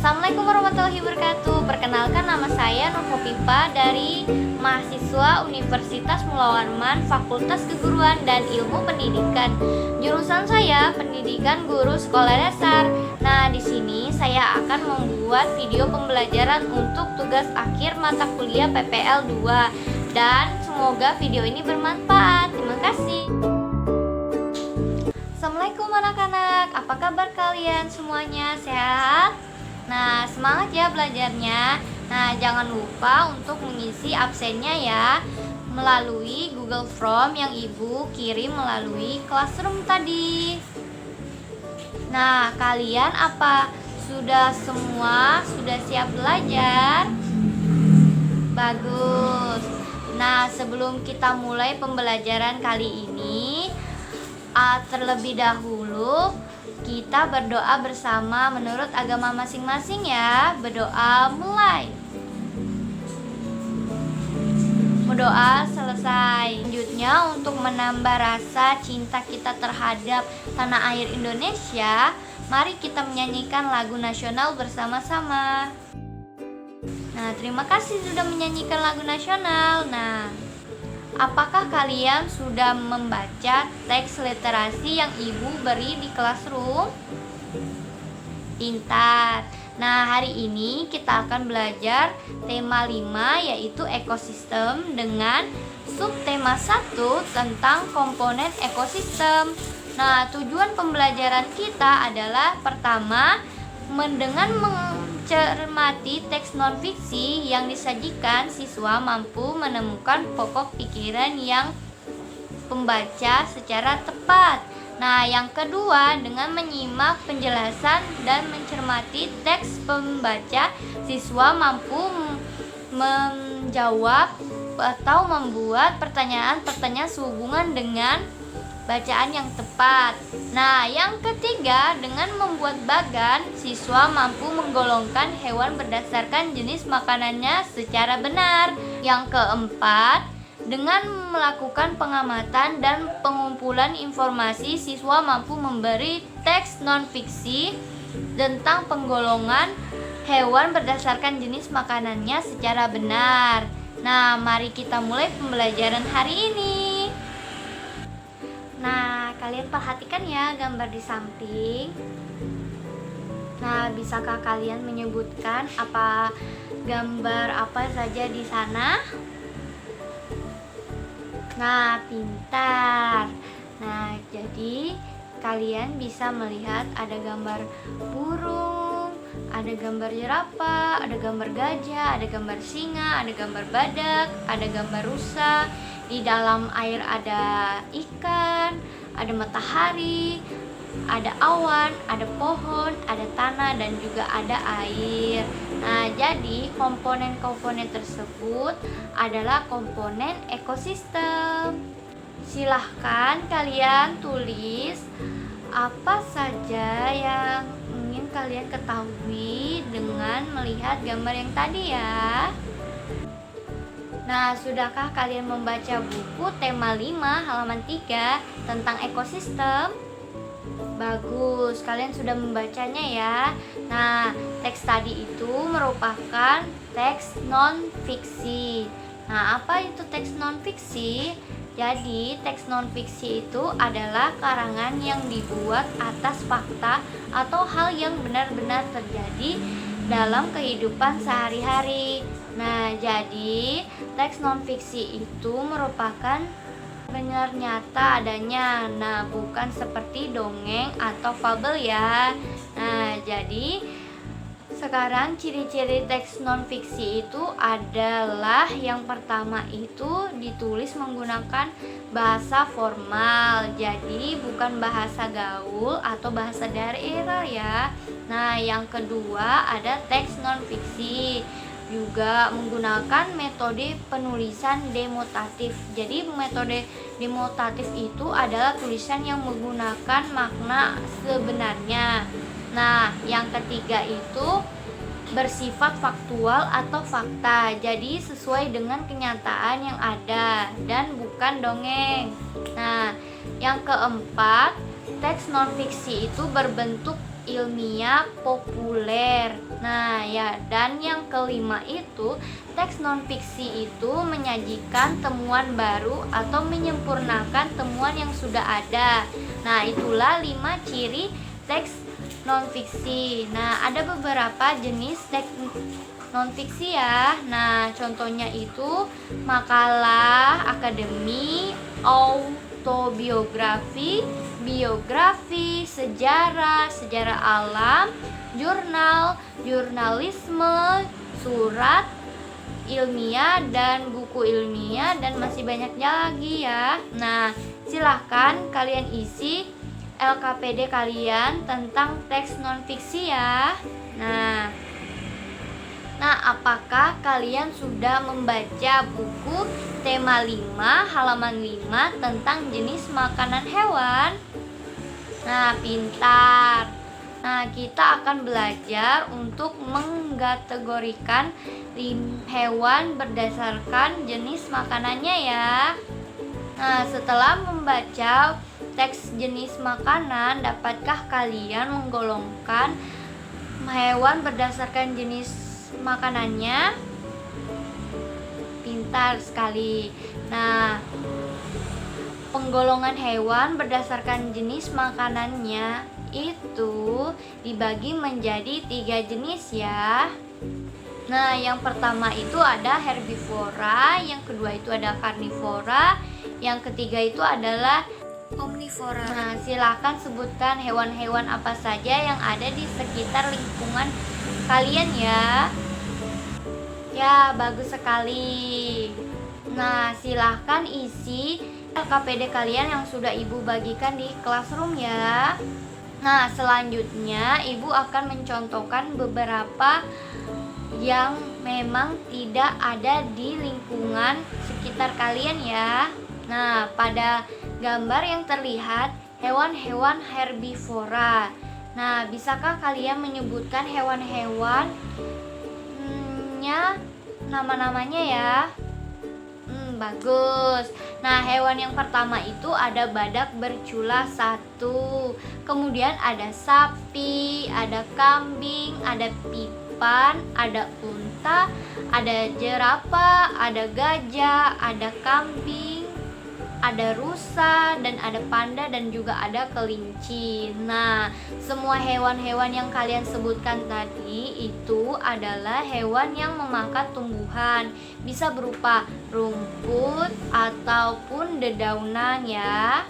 Assalamualaikum warahmatullahi wabarakatuh. Perkenalkan, nama saya Nurhopipa dari mahasiswa Universitas Mula Warman, Fakultas Keguruan dan Ilmu Pendidikan. Jurusan saya Pendidikan Guru Sekolah Dasar. Nah, di sini saya akan membuat video pembelajaran untuk tugas akhir mata kuliah PPL 2 dan semoga video ini bermanfaat. Terima kasih. Assalamualaikum anak-anak, apa kabar kalian semuanya? Sehat? Nah, semangat ya belajarnya. Nah, jangan lupa untuk mengisi absennya ya melalui Google Form yang Ibu kirim melalui Classroom tadi. Nah, kalian apa sudah siap belajar? Bagus. Nah, sebelum kita mulai pembelajaran kali ini, terlebih dahulu kita berdoa bersama menurut agama masing-masing ya. Berdoa mulai. Berdoa selesai. Selanjutnya, untuk menambah rasa cinta kita terhadap tanah air Indonesia, mari kita menyanyikan lagu nasional bersama-sama. Nah, terima kasih sudah menyanyikan lagu nasional. Nah, apakah kalian sudah membaca teks literasi yang Ibu beri di Classroom? Pintar. Nah, hari ini kita akan belajar tema 5 yaitu ekosistem dengan subtema 1 tentang komponen ekosistem. Nah, tujuan pembelajaran kita adalah pertama, dengan mencermati teks non-fiksi yang disajikan, siswa mampu menemukan pokok pikiran yang pembaca secara tepat. Nah, yang kedua, dengan menyimak penjelasan dan mencermati teks pembaca, siswa mampu menjawab atau membuat pertanyaan-pertanyaan sehubungan dengan bacaan yang tepat. Nah, yang ketiga, dengan membuat bagan, siswa mampu menggolongkan hewan berdasarkan jenis makanannya secara benar. Yang keempat, dengan melakukan pengamatan dan pengumpulan informasi, siswa mampu memberi teks non-fiksi tentang penggolongan hewan berdasarkan jenis makanannya secara benar. Nah, mari kita mulai pembelajaran hari ini. Nah, kalian perhatikan ya gambar di samping. Nah, bisakah kalian menyebutkan gambar apa saja di sana? Nah, pintar. Nah, jadi kalian bisa melihat ada gambar burung, ada gambar jerapah, ada gambar gajah, ada gambar singa, ada gambar badak, ada gambar rusa. Di dalam air ada ikan, ada matahari, ada awan, ada pohon, ada tanah, dan juga ada air. Nah, jadi komponen-komponen tersebut adalah komponen ekosistem. Silahkan kalian tulis apa saja yang ingin kalian ketahui dengan melihat gambar yang tadi ya. Nah, sudahkah kalian membaca buku tema 5 halaman 3 tentang ekosistem? Bagus, kalian sudah membacanya ya. Nah, teks tadi itu merupakan teks non-fiksi. Nah, apa itu teks non-fiksi? Jadi, teks non-fiksi itu adalah karangan yang dibuat atas fakta atau hal yang benar-benar terjadi dalam kehidupan sehari-hari. Nah, jadi teks non-fiksi itu merupakan benar nyata adanya. Nah, bukan seperti dongeng atau fabel ya. Nah, jadi sekarang ciri-ciri teks non-fiksi itu adalah yang pertama itu ditulis menggunakan bahasa formal. Jadi bukan bahasa gaul atau bahasa daerah ya. Nah, yang kedua ada teks non-fiksi juga menggunakan metode penulisan demotatif. Jadi metode demotatif itu adalah tulisan yang menggunakan makna sebenarnya. Nah, yang ketiga itu bersifat faktual atau fakta. Jadi sesuai dengan kenyataan yang ada dan bukan dongeng. Nah, yang keempat, teks non-fiksi itu berbentuk ilmiah populer. Nah, ya, dan yang kelima itu teks non-fiksi itu menyajikan temuan baru atau menyempurnakan temuan yang sudah ada. Nah, itulah 5 ciri teks non-fiksi. Nah, ada beberapa jenis teks non-fiksi ya. Nah, contohnya itu makalah akademik, autobiografi, biografi, sejarah, sejarah alam, jurnal, jurnalisme, surat ilmiah dan buku ilmiah, dan masih banyaknya lagi ya. Nah, silahkan kalian isi LKPD kalian tentang teks non-fiksi ya. Nah, apakah kalian sudah membaca buku tema 5 halaman 5 tentang jenis makanan hewan? Nah, pintar. Nah, kita akan belajar untuk mengkategorikan hewan berdasarkan jenis makanannya ya. Nah, setelah membaca teks jenis makanan, dapatkah kalian menggolongkan hewan berdasarkan jenis makanannya? Pintar sekali. Nah, penggolongan hewan berdasarkan jenis makanannya itu dibagi menjadi 3 jenis ya. Nah, yang pertama itu ada herbivora, yang kedua itu ada karnivora, yang ketiga itu adalah omnivora. Nah, silakan sebutkan hewan-hewan apa saja yang ada di sekitar lingkungan kalian ya. Ya, bagus sekali. Nah, silahkan isi LKPD kalian yang sudah Ibu bagikan di classroom ya. Nah, selanjutnya Ibu akan mencontohkan beberapa yang memang tidak ada di lingkungan sekitar kalian ya. Nah, pada gambar yang terlihat hewan-hewan herbivora. Nah, bisakah kalian menyebutkan hewan-hewan nama-namanya ya? Bagus. Nah, hewan yang pertama itu ada badak bercula 1. Kemudian ada sapi, ada kambing, ada pipan, ada unta, ada jerapah, ada gajah, ada kambing, ada rusa, dan ada panda, dan juga ada kelinci. Nah, semua hewan-hewan yang kalian sebutkan tadi itu adalah hewan yang memakan tumbuhan, bisa berupa rumput ataupun dedaunan ya.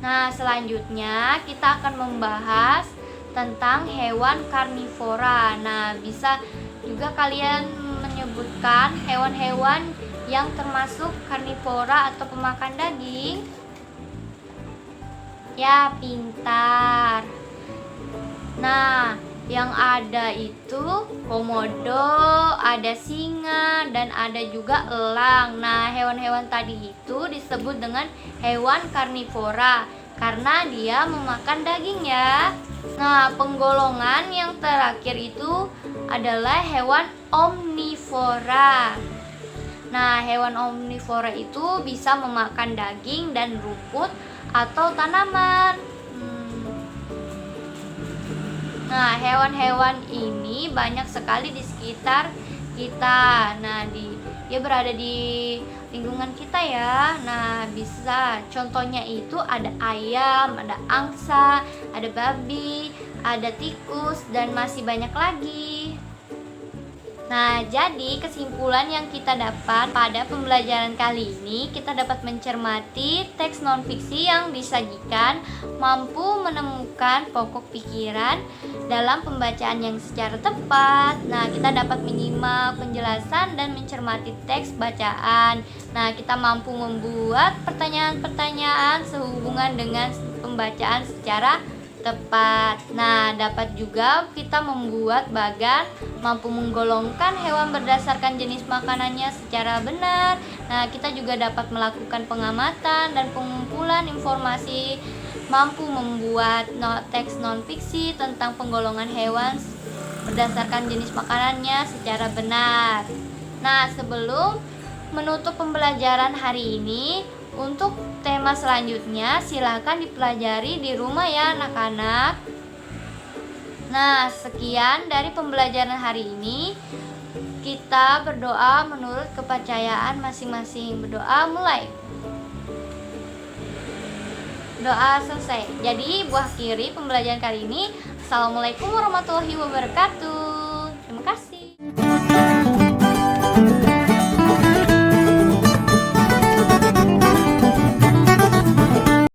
Nah, selanjutnya kita akan membahas tentang hewan karnivora. Nah, bisa juga kalian menyebutkan hewan-hewan yang termasuk karnivora atau pemakan daging. Ya, pintar. Nah, yang ada itu komodo, ada singa, dan ada juga elang. Nah, hewan-hewan tadi itu disebut dengan hewan karnivora karena dia memakan daging ya. Nah, penggolongan yang terakhir itu adalah hewan omnivora. Nah, hewan omnivora itu bisa memakan daging dan rumput atau tanaman. Nah, hewan-hewan ini banyak sekali di sekitar kita. Nah, dia berada di lingkungan kita ya. Nah, bisa contohnya itu ada ayam, ada angsa, ada babi, ada tikus, dan masih banyak lagi. Nah, jadi kesimpulan yang kita dapat pada pembelajaran kali ini, kita dapat mencermati teks non-fiksi yang disajikan mampu menemukan pokok pikiran dalam pembacaan yang secara tepat. Nah, kita dapat menyimak penjelasan dan mencermati teks bacaan. Nah, kita mampu membuat pertanyaan-pertanyaan sehubungan dengan pembacaan secara tepat. Nah, dapat juga kita membuat bagan mampu menggolongkan hewan berdasarkan jenis makanannya secara benar. Nah, kita juga dapat melakukan pengamatan dan pengumpulan informasi, mampu membuat teks non-fiksi tentang penggolongan hewan berdasarkan jenis makanannya secara benar. Nah, sebelum menutup pembelajaran hari ini, untuk tema selanjutnya silahkan dipelajari di rumah ya anak-anak. Nah, sekian dari pembelajaran hari ini. Kita berdoa menurut kepercayaan masing-masing. Berdoa mulai. Doa selesai. Jadi buah kiri pembelajaran kali ini. Assalamualaikum warahmatullahi wabarakatuh.